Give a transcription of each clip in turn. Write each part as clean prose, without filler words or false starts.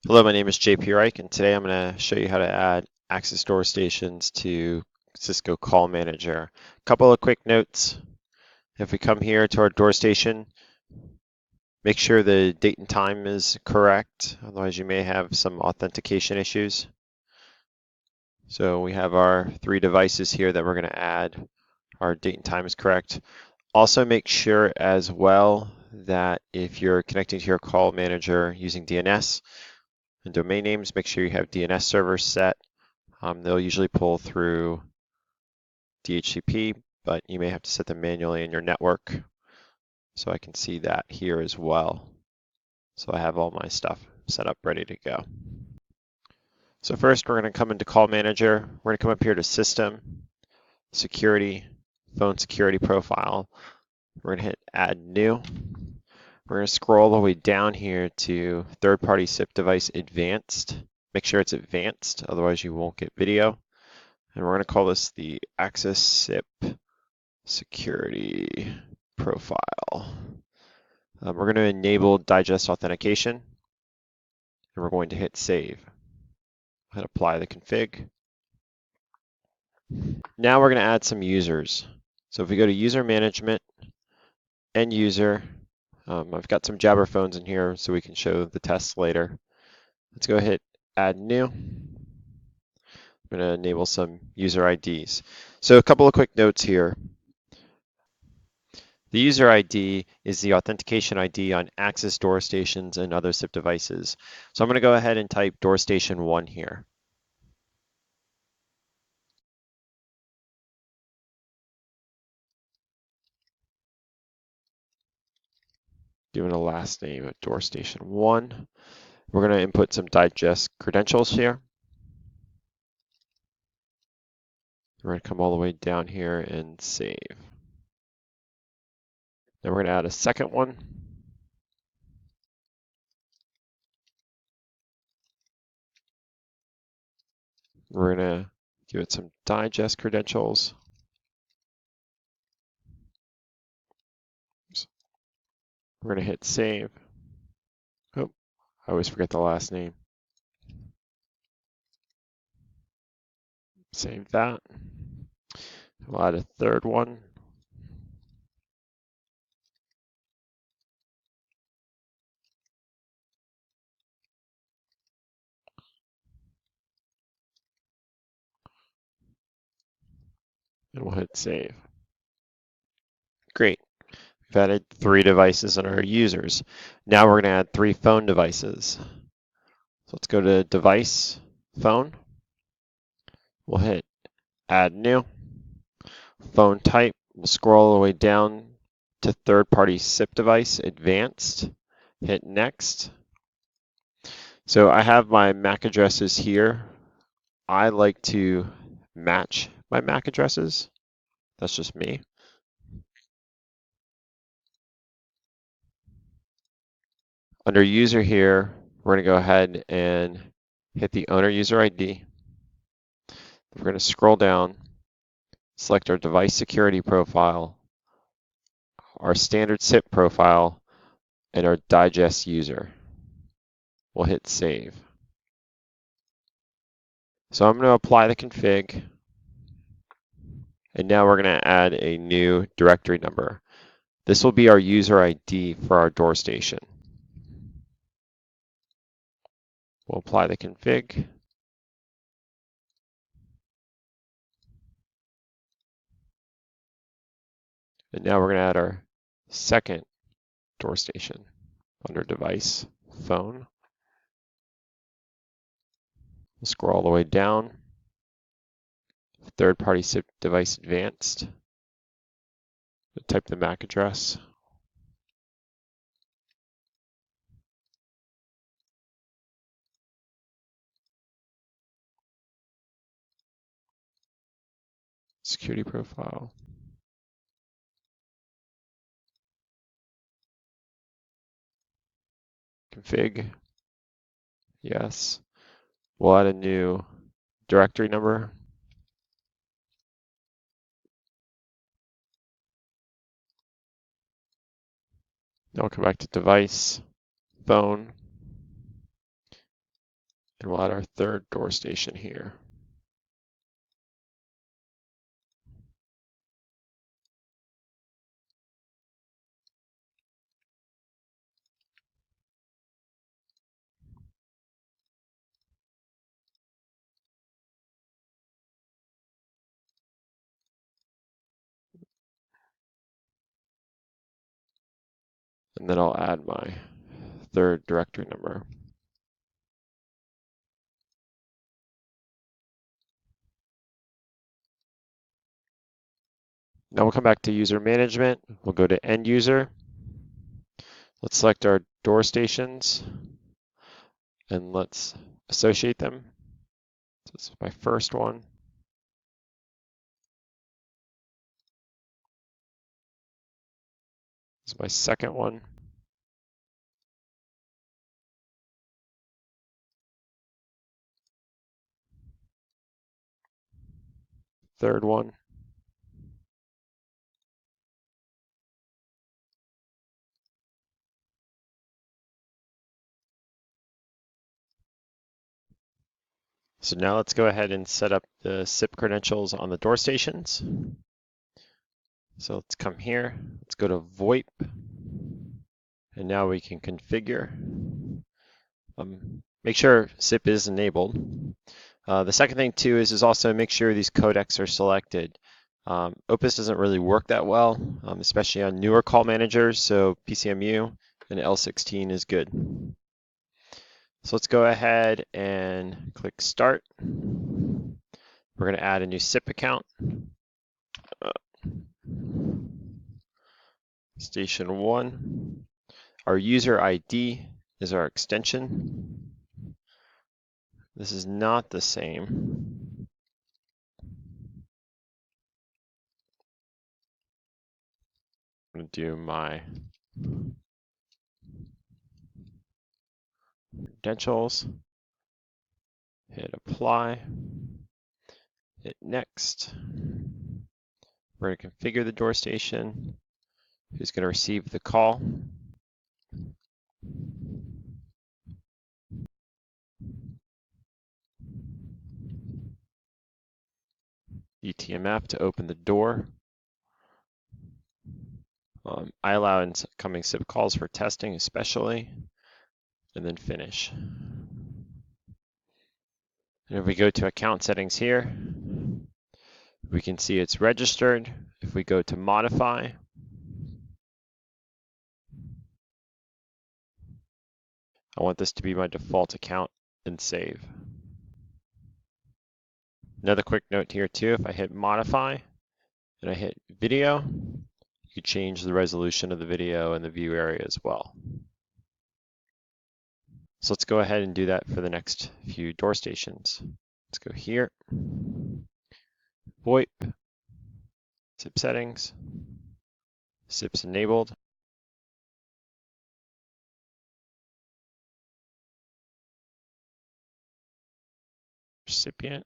Hello, my name is JP Reich, and today I'm going to show you how to add access door stations to Cisco Call Manager. A couple of quick notes. If we come here to our door station, make sure the date and time is correct, otherwise you may have some authentication issues. So we have our 3 devices here that we're going to add. Our date and time is correct. Also make sure as well that if you're connecting to your call manager using DNS, and domain names, make sure you have DNS servers set. They'll usually pull through DHCP, but you may have to set them manually in your network. So I can see that here as well. So I have all my stuff set up ready to go. So first we're going to come into Call Manager. We're going to come up here to System, Security, Phone Security Profile. We're going to hit Add New. We're going to scroll all the way down here to Third-Party SIP Device Advanced. Make sure it's advanced, otherwise you won't get video. And we're going to call this the Access SIP Security Profile. We're going to enable digest authentication, and we're going to hit Save. Hit Apply the config. Now we're going to add some users. So if we go to User Management, End User, I've got some Jabber phones in here so we can show the tests later. Let's go hit Add New. I'm going to enable some user IDs. So a couple of quick notes here. The user ID is the authentication ID on access door stations and other SIP devices. So I'm going to go ahead and type door station 1 here. Given a last name of door station 1. We're going to input some digest credentials here. We're going to come all the way down here and save. Then we're going to add a second one. We're going to give it some digest credentials. We're going to hit save. Oh, I always forget the last name. Save that. We'll add a third one. And we'll hit save. Great. We've added 3 devices on our users. Now we're going to add 3 phone devices. So let's go to Device, Phone. We'll hit Add New. Phone type, we'll scroll all the way down to Third-Party SIP Device, Advanced. Hit Next. So I have my MAC addresses here. I like to match my MAC addresses. That's just me. Under user here, we're going to go ahead and hit the owner user ID. We're going to scroll down, select our device security profile, our standard SIP profile, and our digest user. We'll hit save. So I'm going to apply the config. And now we're going to add a new directory number. This will be our user ID for our door station. We'll apply the config. And now we're going to add our second door station under device, phone. We'll scroll all the way down. Third-party SIP device advanced. We'll type the MAC address. Security profile. Config. Yes. We'll add a new directory number. Now we'll come back to device, phone. And we'll add our third door station here. And then I'll add my third directory number. Now we'll come back to user management. We'll go to end user. Let's select our door stations and let's associate them. So this is my first one. This is my second one. Third one. So now let's go ahead and set up the SIP credentials on the door stations. So let's come here, let's go to VoIP, and now we can configure. Make sure SIP is enabled. The second thing too is also make sure these codecs are selected. Opus doesn't really work that well, especially on newer call managers, so PCMU and L16 is good. So let's go ahead and click Start. We're going to add a new SIP account. Station 1. Our user ID is our extension. This is not the same. I'm going to do my credentials, hit apply, hit next. We're going to configure the door station, who's going to receive the call. DTMF to open the door. I allow incoming SIP calls for testing especially, and then finish. And if we go to account settings here, we can see it's registered. If we go to modify, I want this to be my default account and save. Another quick note here too, if I hit modify and I hit video, you could change the resolution of the video in the view area as well. So let's go ahead and do that for the next few door stations. Let's go here, VoIP, SIP settings, SIPs enabled. Recipient.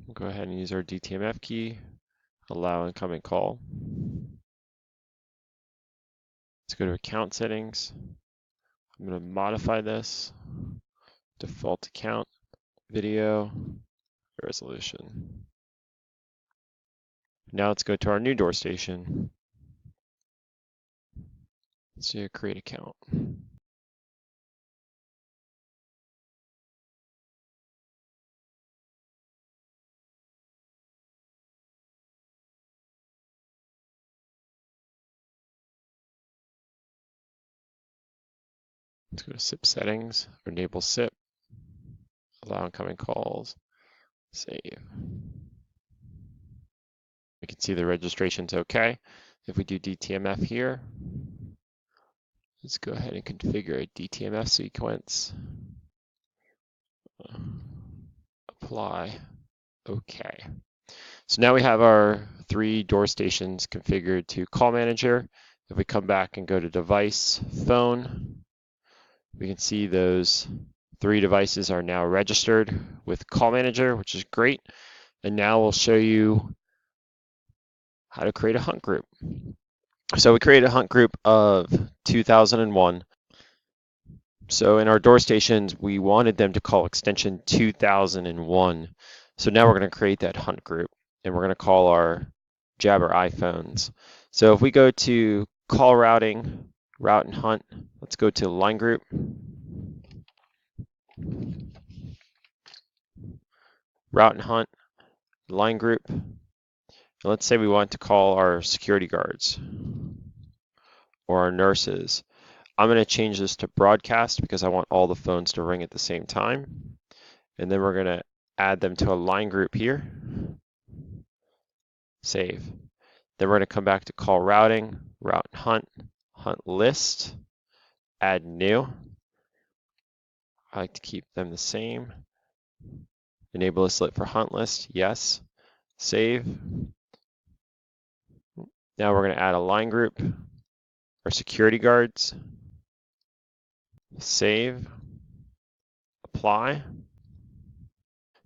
We'll go ahead and use our DTMF key, allow incoming call. Let's go to account settings. I'm going to modify this, default account, video, resolution. Now let's go to our new door station. Let's do a create account. Let's go to SIP settings, enable SIP, allow incoming calls, save. We can see the registration's okay. If we do DTMF here, let's go ahead and configure a DTMF sequence. Apply, okay. So now we have our 3 door stations configured to call manager. If we come back and go to device, phone, we can see those 3 devices are now registered with call manager, which is great. And now we'll show you how to create a hunt group. So we created a hunt group of 2001. So in our door stations, we wanted them to call extension 2001. So now we're going to create that hunt group and we're going to call our Jabber iPhones. So if we go to call routing, route and hunt, let's go to line group. Route and hunt, line group. And let's say we want to call our security guards or our nurses. I'm going to change this to broadcast because I want all the phones to ring at the same time. And then we're going to add them to a line group here. Save. Then we're going to come back to call routing, route and hunt list, add new. I like to keep them the same. Enable a select for hunt list, yes. Save. Now we're going to add a line group, our security guards. Save. Apply.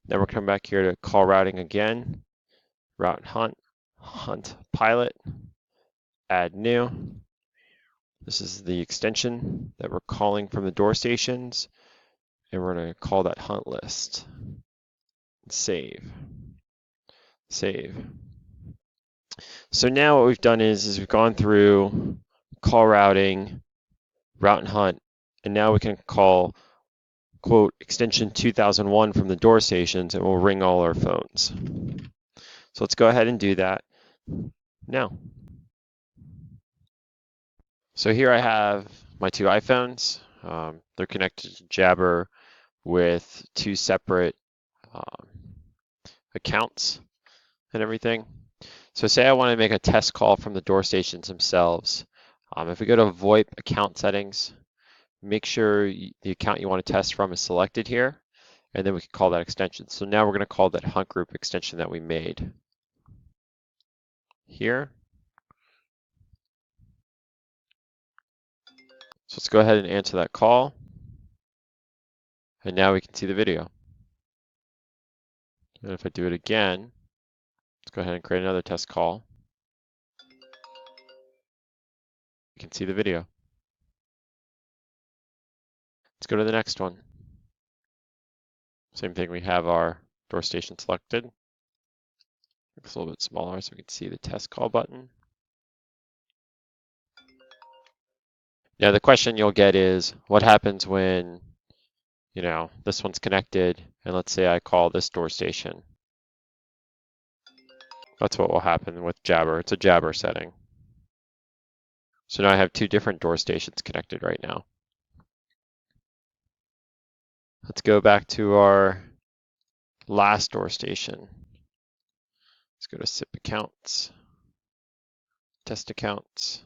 Then we're coming back here to call routing again, route and hunt pilot, add new. This is the extension that we're calling from the door stations, and we're going to call that hunt list. Save. Save. So now what we've done is we've gone through call routing, route and hunt, and now we can call, quote, extension 2001 from the door stations, and we'll ring all our phones. So let's go ahead and do that now. So here I have my two iPhones. They're connected to Jabber with two separate accounts and everything. So say I want to make a test call from the door stations themselves. If we go to VoIP account settings, make sure the account you want to test from is selected here, and then we can call that extension. So now we're going to call that hunt group extension that we made here. So let's go ahead and answer that call. And now we can see the video. And if I do it again, let's go ahead and create another test call. You can see the video. Let's go to the next one. Same thing, we have our door station selected. It's a little bit smaller so we can see the test call button. Now the question you'll get is, what happens when, this one's connected, and let's say I call this door station. That's what will happen with Jabber. It's a Jabber setting. So now I have two different door stations connected right now. Let's go back to our last door station. Let's go to SIP accounts, test accounts.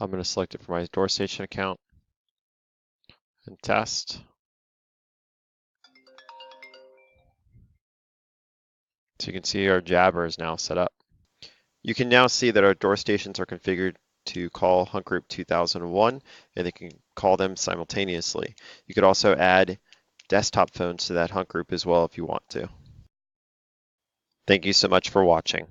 I'm going to select it for my door station account and test. So you can see our Jabber is now set up. You can now see that our door stations are configured to call Hunt Group 2001, and they can call them simultaneously. You could also add desktop phones to that Hunt Group as well if you want to. Thank you so much for watching.